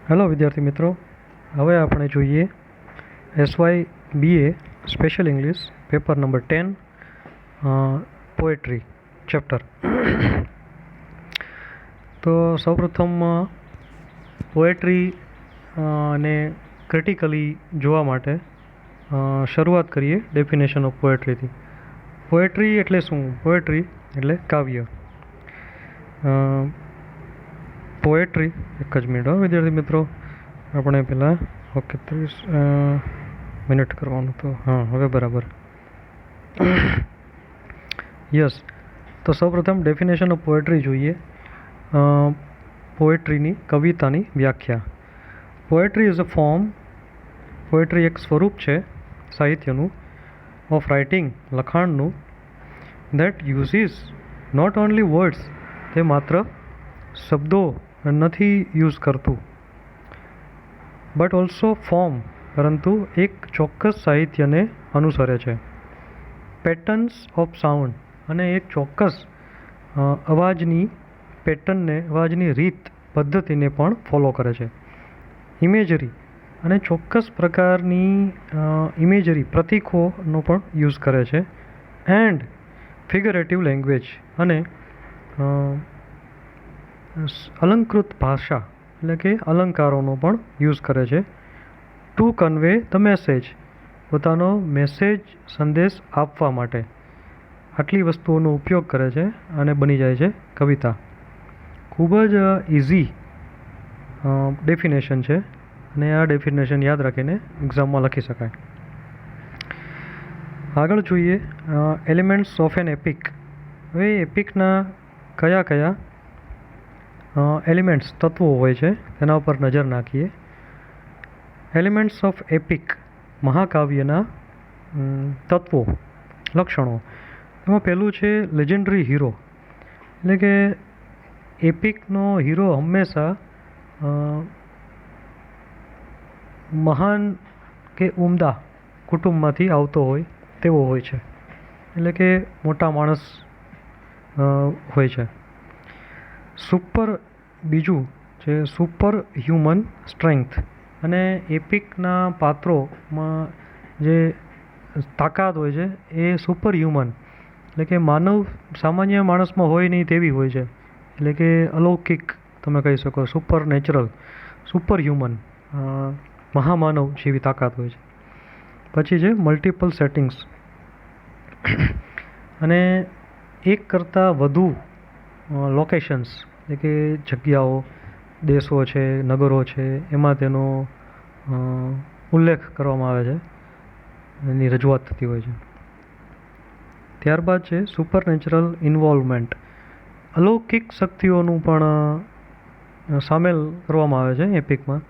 Hello વિદ્યાર્થી મિત્રો, હવે આપણે જોઈએ SY BA special English paper number 10 poetry chapter. તો સૌપ્રથમ પોએટ્રી ને ક્રિટિકલી જોવા માટે શરૂઆત કરીએ ડેફિનેશન ઓફ પોએટ્રીથી. પોએટ્રી એટલે શું? પોએટ્રી એટલે કાવ્ય. પોએટ્રી એક જ મિનિટ વિદ્યાર્થી મિત્રો, આપણે પહેલાં 30 મિનિટ કરવાનું તો હા હવે બરાબર. યસ, તો સૌપ્રથમ ડેફિનેશન ઓફ પોએટ્રી જોઈએ. પોએટ્રીની કવિતાની વ્યાખ્યા. Poetry is a form, poetry એક સ્વરૂપ છે સાહિત્યનું, ઓફ રાઇટિંગ લખાણનું, that uses not only words, તે માત્ર શબ્દો નથી યુઝ કરતું, બટ ઓલ્સો ફોર્મ, પરંતુ એક ચોક્કસ સાહિત્યને અનુસરે છે. પેટર્ન્સ ઓફ સાઉન્ડ, અને એક ચોક્કસ અવાજની પેટર્નને, અવાજની રીત પદ્ધતિને પણ ફોલો કરે છે. ઇમેજરી, અને ચોક્કસ પ્રકારની ઇમેજરી પ્રતીકોનો પણ યુઝ કરે છે. એન્ડ ફિગરેટિવ લેંગ્વેજ, અને અલંકૃત ભાષા એટલે કે અલંકારોનો પણ યુઝ કરે છે. ટુ કન્વે ધ મેસેજ, પોતાનો મેસેજ સંદેશ આપવા માટે આટલી વસ્તુઓનો ઉપયોગ કરે છે અને બની જાય છે કવિતા. ખૂબ જ ઇઝી ડેફિનેશન છે અને આ ડેફિનેશન યાદ રાખીને એક્ઝામમાં લખી શકાય. આગળ જોઈએ એલિમેન્ટ્સ ઓફ એન એપિક. હવે એપિકના કયા કયા એલિમેન્ટ્સ તત્વો હોય છે તેના ઉપર નજર નાખીએ. એલિમેન્ટ્સ ઓફ એપિક, મહાકાવ્યના તત્વો, લક્ષણો. એમાં પહેલું છે લેજેન્ડરી હીરો, એટલે કે એપિકનો હીરો હંમેશા મહાન કે ઉમદા કુટુંબમાંથી આવતો હોય તેવો હોય છે, એટલે કે મોટા માણસ હોય છે. બીજું છે સુપર હ્યુમન સ્ટ્રેન્થ, અને એપિકના પાત્રોમાં જે તાકાત હોય છે એ સુપર હ્યુમન, એટલે કે સામાન્ય માણસમાં હોય નહીં તેવી હોય છે, એટલે કે અલૌકિક તમે કહી શકો, સુપર નેચરલ, સુપર હ્યુમન, મહામાનવ જેવી તાકાત હોય છે. પછી છે મલ્ટિપલ સેટિંગ્સ, અને એક કરતાં વધુ લોકેશન્સ, એટલે કે જગ્યાઓ, દેશો છે, નગરો છે, એમાં તેનો ઉલ્લેખ કરવામાં આવે છે, એની રજૂઆત થતી હોય છે. ત્યારબાદ છે સુપરનેચરલ ઇન્વોલ્વમેન્ટ, અલૌકિક શક્તિઓનું પણ સામેલ કરવામાં આવે છે એપિકમાં.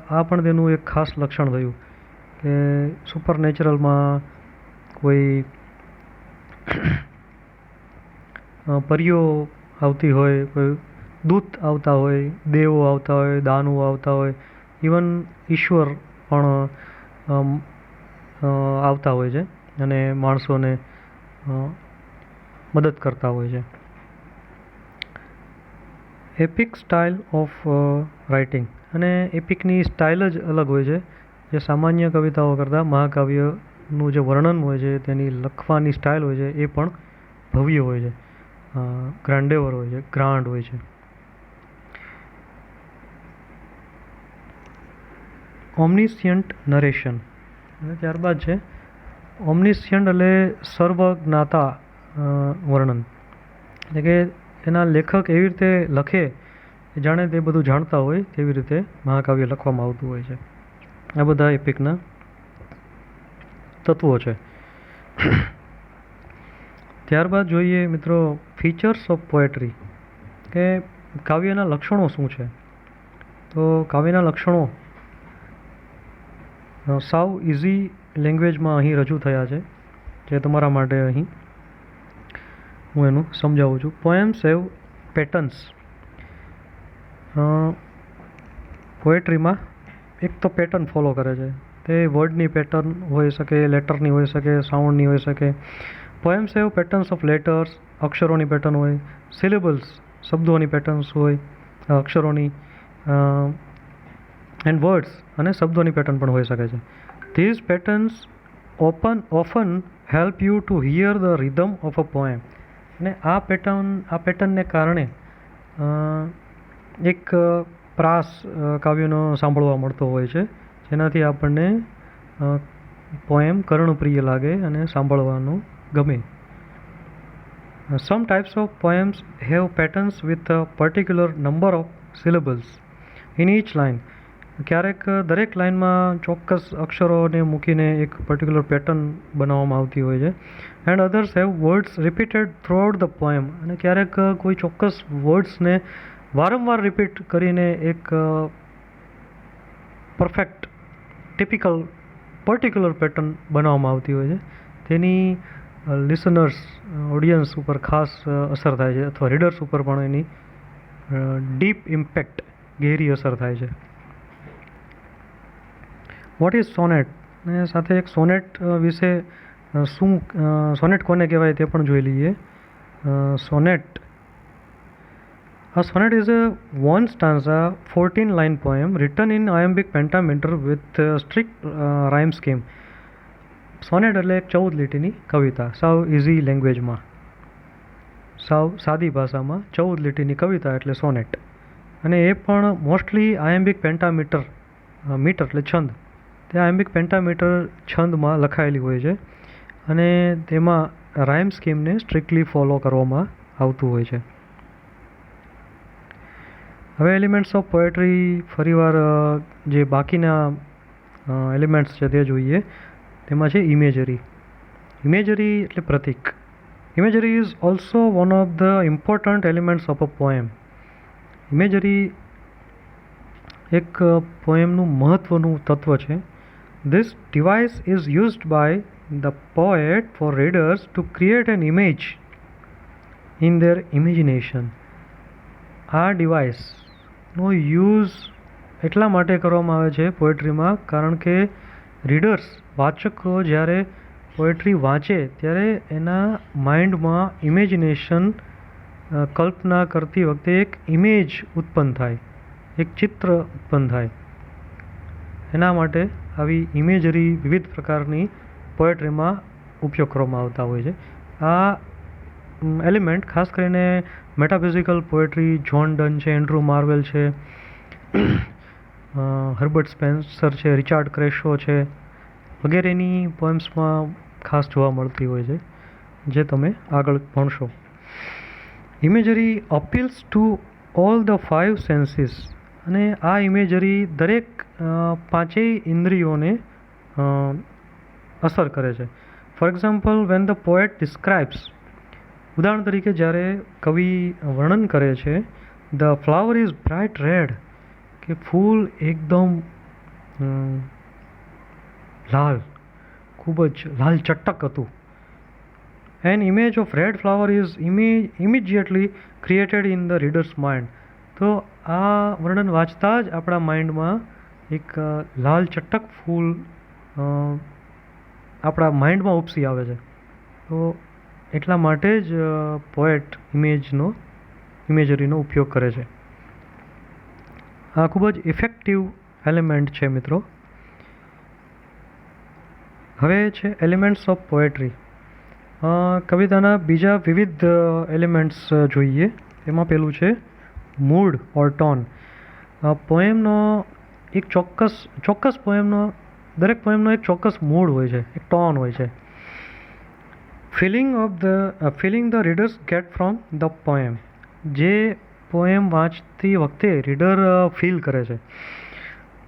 આ પણ તેનું એક ખાસ લક્ષણ થયું કે સુપરનેચરલમાં કોઈ પરીઓ આવતી હોય, કોઈ દૂત આવતા હોય, દેવો આવતા હોય, દાનવો આવતા હોય, ઇવન ઈશ્વર પણ આવતા હોય છે અને માણસોને મદદ કરતા હોય છે. એપિક સ્ટાઇલ ઓફ રાઇટિંગ, અને એપિકની સ્ટાઇલ જ અલગ હોય છે, જે સામાન્ય કવિતાઓ કરતાં મહાકાવ્યનું જે વર્ણન હોય છે, તેની લખવાની સ્ટાઇલ હોય છે એ પણ ભવ્ય હોય છે, ગ્રાન્ડેવર હોય છે, ગ્રાન્ડ હોય છે. ઓમનિશિયન્ટ નરેશન, અને ત્યારબાદ છે ઓમનિશિયન્ટ એટલે સર્વજ્ઞાતા વર્ણન, એટલે કે એના લેખક એવી રીતે લખે જાણે તે બધું જાણતા હોય તેવી રીતે મહાકાવ્ય લખવામાં આવતું હોય છે. આ બધા એપિકના તત્વો છે. ત્યારબાદ જોઈએ મિત્રો ફીચર્સ ઓફ પોએટ્રી, કે કાવ્યના લક્ષણો શું છે. તો કાવ્યના લક્ષણો સાવ ઇઝી લેંગ્વેજમાં અહીં રજૂ થયા છે, જે તમારા માટે અહીં હું એનું સમજાવું છું. Poems have patterns. પોએટ્રીમાં એક તો પેટર્ન ફોલો કરે છે, તે વર્ડની પેટર્ન હોઈ શકે, લેટરની હોઈ શકે, સાઉન્ડની હોઈ શકે. Poems have patterns of letters, અક્ષરોની પેટર્ન હોય. સિલેબલ્સ, શબ્દોની પેટર્ન્સ હોય, અક્ષરોની. એન્ડ વર્ડ્સ અને શબ્દોની પેટર્ન પણ હોઈ શકે છે. These patterns often help you to hear the rhythm of a poem. અને આ પેટર્નને કારણે એક પ્રાસ કાવ્યનો સાંભળવા મળતો હોય છે, જેનાથી આપણને પોએમ કર્ણપ્રિય લાગે અને સાંભળવાનું ગમે. Some types of poems have patterns with a particular number of syllables in each line. ક્યારેક દરેક લાઇનમાં ચોક્કસ અક્ષરોને મૂકીને એક પર્ટિક્યુલર પેટર્ન બનાવવામાં આવતી હોય છે. And others have words repeated through out the poem. અને ક્યારેક કોઈ ચોક્કસ વર્ડ્સને વારંવાર રિપીટ કરીને એક પરફેક્ટ ટિપિકલ પર્ટિક્યુલર પેટર્ન બનાવવામાં આવતી હોય છે. તેની લિસનર્સ ઓડિયન્સ ઉપર ખાસ અસર થાય છે, અથવા રીડર્સ ઉપર પણ એની ડીપ ઇમ્પેક્ટ ગહેરી અસર થાય છે. What is sonnet? ને સાથે એક સોનેટ વિશે શું સોનેટ કોને કહેવાય તે પણ જોઈ લઈએ. Sonnet A sonnet is a one stanza 14 line poem written in iambic pentameter with a strict rhyme scheme. Sonnet એટલે એક 14 લીટીની કવિતા, સાવ ઇઝી લેંગ્વેજમાં, સાવ સાદી ભાષામાં 14 લીટીની કવિતા એટલે સોનેટ. અને એ પણ મોસ્ટલી આયમ્બિક પેન્ટામીટર, મીટર એટલે છંદ, તે આયમ્બિક પેન્ટામીટર છંદમાં લખાયેલી હોય છે, અને તેમાં રાઇમ સ્કીમને સ્ટ્રિક્ટલી ફોલો કરવામાં આવતું હોય છે. હવે એલિમેન્ટ્સ ઓફ પોએટ્રી ફરીવાર જે બાકીના એલિમેન્ટ્સ છે તે જોઈએ. તેમાં છે ઇમેજરી. ઇમેજરી એટલે પ્રતીક. Imagery is also one of the important elements of a poem. Imagery એક પોએમનું મહત્ત્વનું તત્વ છે. This device is used by the poet for readers to create an image in their imagination. આ ડિવાઇસનો યુઝ એટલા માટે કરવામાં આવે છે પોએટ્રીમાં, કારણ કે રીડર્સ, વાચકો જ્યારે પોએટ્રી વાંચે ત્યારે એના માઇન્ડમાં ઇમેજિનેશન, કલ્પના કરતી વખતે એક ઇમેજ ઉત્પન્ન થાય, એક ચિત્ર ઉત્પન્ન થાય. એના માટે આવી ઇમેજરી વિવિધ પ્રકારની પોએટ્રીમાં ઉપયોગ કરવામાં આવતા હોય છે. આ એલિમેન્ટ ખાસ કરીને મેટાફિઝિકલ પોએટ્રી, જ્હોન ડન છે, એન્ડ્રુ માર્વેલ છે, હર્બર્ટ સ્પેન્સર છે, રિચાર્ડ ક્રેશો છે, વગેરેની પોએમ્સમાં ખાસ જોવા મળતી હોય છે, જે તમે આગળ ભણશો. Imagery appeals to all the 5 senses. અને આ ઇમેજરી દરેક પાંચેય ઇન્દ્રિયોને અસર કરે છે. For example, when the poet describes, ઉદાહરણ તરીકે જ્યારે કવિ વર્ણન કરે છે, the flower is bright red, કે ફૂલ એકદમ લાલ, ખૂબ જ લાલ ચટક હતું. An image of red flower is immediately created in the reader's mind. તો આ વર્ણન વાંચતા જ આપણા માઇન્ડમાં એક લાલ ચટક ફૂલ આપણા માઇન્ડમાં ઉપસી આવે છે. તો એટલા માટે જ પોએટ ઇમેજરીનો ઉપયોગ કરે છે. આ ખૂબ જ ઇફેક્ટિવ એલિમેન્ટ છે મિત્રો. હવે છે એલિમેન્ટ્સ ઓફ પોએટ્રી. કવિતાના બીજા વિવિધ એલિમેન્ટ્સ જોઈએ. એમાં પેલું છે મૂડ ઓર ટોન. પોએમનો એક ચોક્કસ પોએમનો, દરેક પોએમનો એક ચોક્કસ મૂડ હોય છે, એક ટોન હોય છે. Feeling the readers get from the poem. જે પોએમ વાંચતી વખતે રીડર ફીલ કરે છે.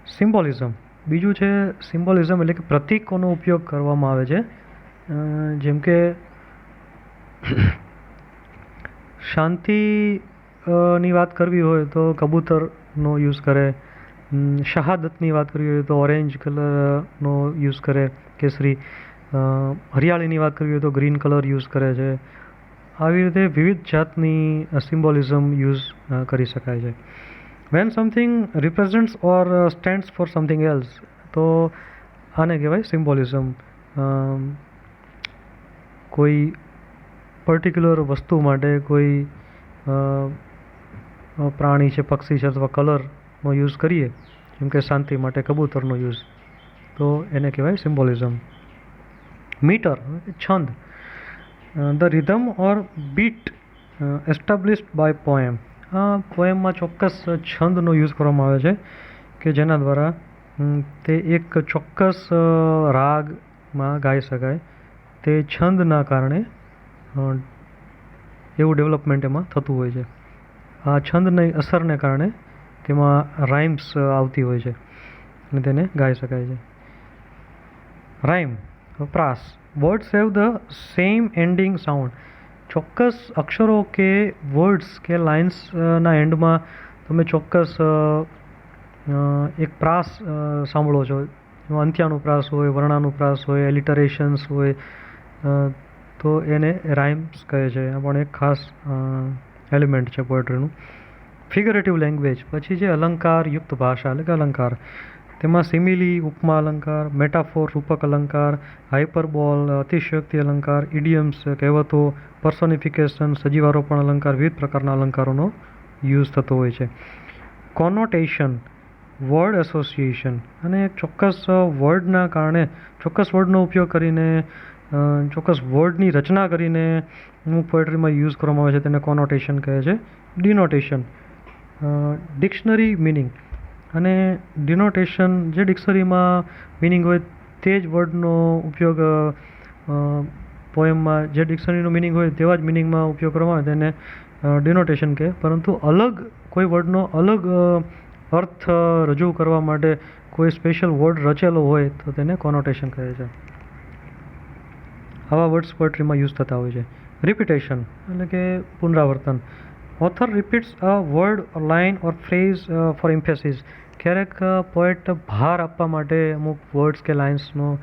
સિમ્બોલિઝમ. બીજું છે સિમ્બોલિઝમ, એટલે કે પ્રતીકોનો ઉપયોગ કરવામાં આવે છે. જેમ કે શાંતિની વાત કરવી હોય તો કબૂતરનો યુઝ કરે, શહાદતની વાત કરવી હોય તો ઓરેન્જ કલરનો યુઝ કરે, કેસરી. હરિયાળીની વાત કરવી હોય તો ગ્રીન કલર યુઝ કરે છે. આવી રીતે વિવિધ જાતની સિમ્બોલિઝમ યુઝ કરી શકાય છે. વેન સમથિંગ રિપ્રેઝેન્ટ્સ ઓર સ્ટેન્ડ્સ ફોર સમથિંગ એલ્સ, તો આને કહેવાય સિમ્બોલિઝમ. કોઈ પર્ટિક્યુલર વસ્તુ માટે, કોઈ પ્રાણી છે, પક્ષી છે, અથવા કલરનો યુઝ કરીએ જેમ કે શાંતિ માટે કબૂતરનો યુઝ, તો એને કહેવાય સિમ્બોલિઝમ. મીટર, છંદ, the rhythm or beat established by poem. આ પોએમમાં ચોક્કસ છંદનો યુઝ કરવામાં આવે છે કે જેના દ્વારા તે એક ચોક્કસ રાગમાં ગાઈ શકાય. તે છંદના કારણે એવું ડેવલપમેન્ટ એમાં થતું હોય છે. આ છંદની અસરને કારણે તેમાં રાઇમ્સ આવતી હોય છે અને તેને ગાઈ શકાય છે. રાઇમ, પ્રાસ, words have the same ending sound. ચોક્કસ અક્ષરો કે વર્ડ્સ કે લાઇન્સના એન્ડમાં તમે ચોક્કસ એક પ્રાસ સાંભળો છો. એમાં અંત્યાનુપ્રાસ હોય, વર્ણાનુપ્રાસ હોય, એલિટરેશન્સ હોય, તો એને રાઇમ્સ કહે છે. આ પણ એક ખાસ એલિમેન્ટ છે પોએટ્રીનું. ફિગરેટિવ લેંગ્વેજ, પછી જે અલંકારયુક્ત ભાષા એટલે કે અલંકાર, તેમાં સિમિલી, ઉપમા અલંકાર, મેટાફોર, રૂપક અલંકાર, હાઇપરબોલ, અતિશયોક્તિ અલંકાર, ઇડિયમ્સ, કહેવતો, પર્સોનિફિકેશન, સજીવારોપણ અલંકાર, વિવિધ પ્રકારના અલંકારોનો યુઝ થતો હોય છે. કોનોટેશન, વર્ડ એસોસિએશન, અને એક ચોક્કસ વર્ડના કારણે, ચોક્કસ વર્ડનો ઉપયોગ કરીને, ચોક્કસ વર્ડની રચના કરીને પોએટ્રીમાં યુઝ કરવામાં આવે છે, તેને કોનોટેશન કહે છે. ડિનોટેશન, ડિક્શનરી મિનિંગ, અને ડિનોટેશન જે ડિક્શનરીમાં મિનિંગ હોય તે જ વર્ડનો ઉપયોગ પોએમમાં જે ડિક્શનરીનો મિનિંગ હોય તેવા જ મિનિંગમાં ઉપયોગ કરવામાં આવે તેને ડિનોટેશન કહે. પરંતુ અલગ કોઈ વર્ડનો અલગ અર્થ રજૂ કરવા માટે કોઈ સ્પેશિયલ વર્ડ રચેલો હોય તો તેને કોનોટેશન કહે છે. આવા વર્ડ્સ પોએટ્રીમાં યુઝ થતા હોય છે. રિપીટેશન એટલે કે પુનરાવર્તન. Author repeats a word, line or phrase for emphasis. ક્યારેક પોએટ ભાર આપવા માટે અમુક વર્ડ્સ કે લાઇન્સનો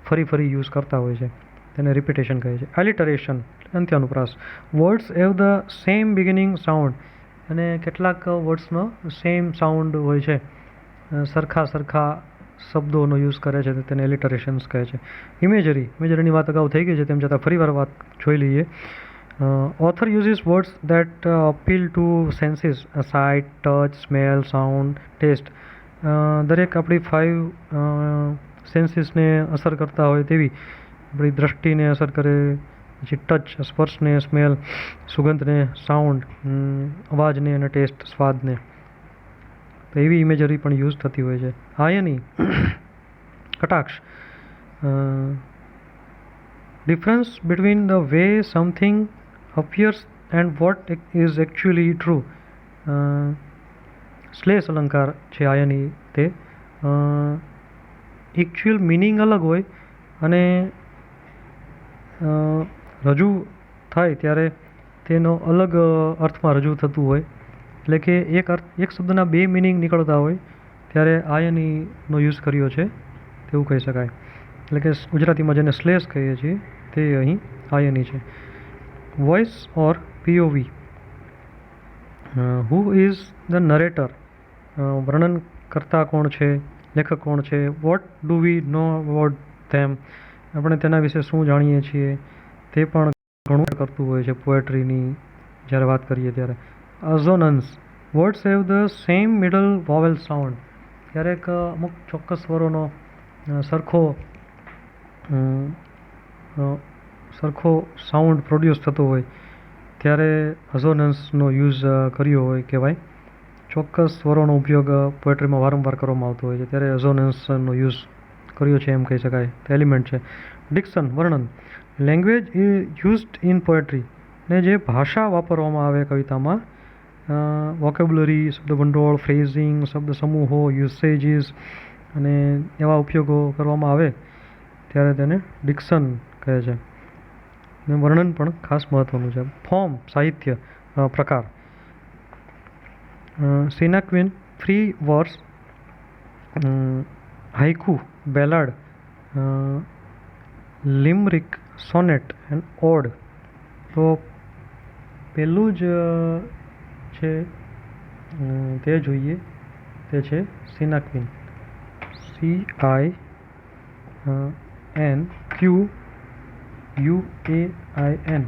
ફરી યુઝ કરતા હોય છે, તેને રિપીટેશન કહે છે. એલિટરેશન, અંત્યાનુપ્રાસ. Words have the same beginning sound, અને કેટલાક વર્ડ્સનો સેમ સાઉન્ડ હોય છે, સરખા શબ્દોનો યુઝ કરે છે, તેને એલિટરેશન્સ કહે છે. ઇમેજરીની વાત અગાઉ થઈ ગઈ છે, તેમ છતાં ફરીવાર વાત જોઈ લઈએ. Author uses words that appeal to senses, sight, touch, smell, sound, taste. દરેક આપણી 5 સેન્સીસને અસર કરતા હોય તેવી, આપણી દ્રષ્ટિને અસર કરે, પછી ટચ, સ્પર્શને, સ્મેલ, સુગંધને, સાઉન્ડ, અવાજને, અને ટેસ્ટ, સ્વાદને. તો એવી ઇમેજરી પણ યુઝ થતી હોય છે. આયની, કટાક્ષ, difference between the way something appears and what is actually true. શ્લેષ અલંકાર છે આયની, તે એકચ્યુઅલ મિનિંગ અલગ હોય અને રજૂ થાય ત્યારે તેનો અલગ અર્થમાં રજૂ થતું હોય. એટલે કે એક શબ્દના 2 મિનિંગ નીકળતા હોય ત્યારે આયનીનો યુઝ કર્યો છે તેવું કહી શકાય. એટલે કે ગુજરાતીમાં જેને શ્લેષ કહીએ છીએ તે અહીં આયની છે. Voice or POV. Who is the narrator. વર્ણનકર્તા કોણ છે, લેખક કોણ છે. What do we know about them. આપણે તેના વિશે શું જાણીએ છીએ તે પણ ઘણું કરતું હોય છે પોએટ્રીની જ્યારે વાત કરીએ ત્યારે. Assonance, words have the same middle vowel sound. ક્યારેક અમુક ચોક્કસ સ્વરોનો સરખો સાઉન્ડ પ્રોડ્યુસ થતો હોય ત્યારે અઝોનન્સનો યુઝ કર્યો હોય કહેવાય. ચોક્કસ સ્વરોનો ઉપયોગ પોએટ્રીમાં વારંવાર કરવામાં આવતો હોય છે ત્યારે અઝોનન્સનો યુઝ કર્યો છે એમ કહી શકાય. તે એલિમેન્ટ છે. ડિક્શન, વર્ણન. Language is used in poetry. ને જે ભાષા વાપરવામાં આવે કવિતામાં, વોકેબ્યુલરી, શબ્દભંડોળ, ફ્રેઝિંગ, શબ્દ સમૂહો, યુસેજીસ અને એવા ઉપયોગો કરવામાં આવે ત્યારે તેને ડિક્શન કહે છે. ને વર્ણન પણ ખાસ મહત્ત્વનું છે. ફોર્મ, સાહિત્ય, પ્રકાર. Cinquain, free verse, haiku, ballad, limerick, sonnet and ode. તો પહેલું જ છે તે જોઈએ, તે છે cinquain. CINQUAIN.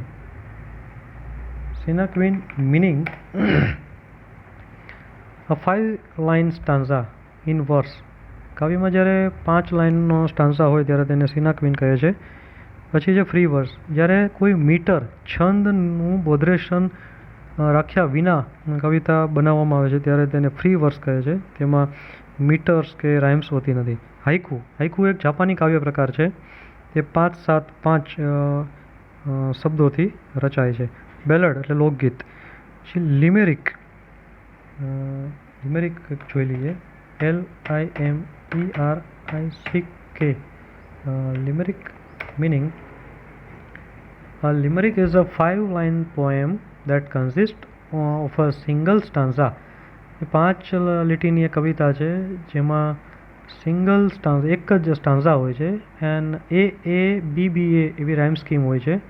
Sinaquin meaning a 5-line stanza in verse. કાવ્યમાં જ્યારે 5 લાઇનનો સ્ટાન્ઝા હોય ત્યારે તેને સિનાક્વિન કહે છે. પછી છે ફ્રી વર્સ, જ્યારે કોઈ મીટર છંદનું બોધરેશન રાખ્યા વિના કવિતા બનાવવામાં આવે છે ત્યારે તેને ફ્રી વર્સ કહે છે. તેમાં મીટર્સ કે રાઇમ્સ હોતી નથી. હાઇકુ એક જાપાની કાવ્ય પ્રકાર છે. તે 5-7-5 શબ્દોથી રચાય છે. બેલડ એટલે લોકગીત. પછી લિમેરિક જોઈ લઈએ. LIMERICK. Limerick meaning: a limerick is a 5-line poem that consists of a single stanza. 5 લીટીની એક કવિતા છે જેમાં સિંગલ સ્ટાન્ઝા, એક જ સ્ટાન્ઝા હોય છે, એન્ડ BBA એવી રાઇમ સ્કીમ હોય છે,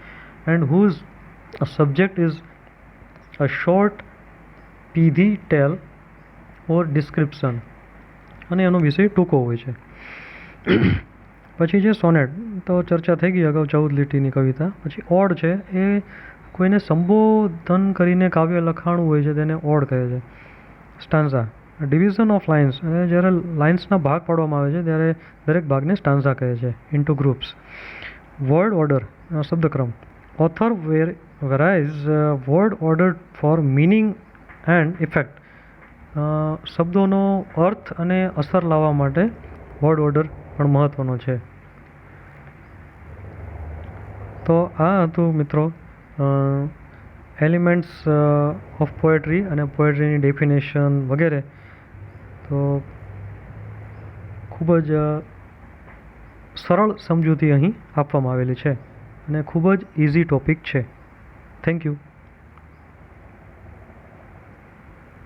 and whose subject is a short pithy tale or description, અને એનો વિષય ટૂંકો હોય છે. પછી છે સોનેટ, તો ચર્ચા થઈ ગઈ અગાઉ, 14 લીટીની કવિતા. પછી ઓડ છે, એ કોઈને સંબોધન કરીને કાવ્ય લખાણું હોય છે તેને ઓડ કહે છે. સ્ટાન્ઝા, ડિવિઝન ઓફ લાઇન્સ, અને જ્યારે લાઇન્સના ભાગ પાડવામાં આવે છે ત્યારે દરેક ભાગને સ્ટાન્ઝા કહે છે, ઇન્ટુ ગ્રુપ્સ. વર્ડ ઓર્ડર, શબ્દક્રમ. Author varies word order for meaning and effect. શબ્દોનો અર્થ અને અસર લાવવા માટે વર્ડ ઓર્ડર પણ મહત્ત્વનો છે. તો આ હતું મિત્રો એલિમેન્ટ્સ ઓફ પોએટ્રી અને પોએટ્રીની ડેફિનેશન વગેરે. તો ખૂબ જ સરળ સમજૂતી અહીં આપવામાં આવેલી છે અને ખૂબ જ ઇઝી ટોપિક છે. Thank you.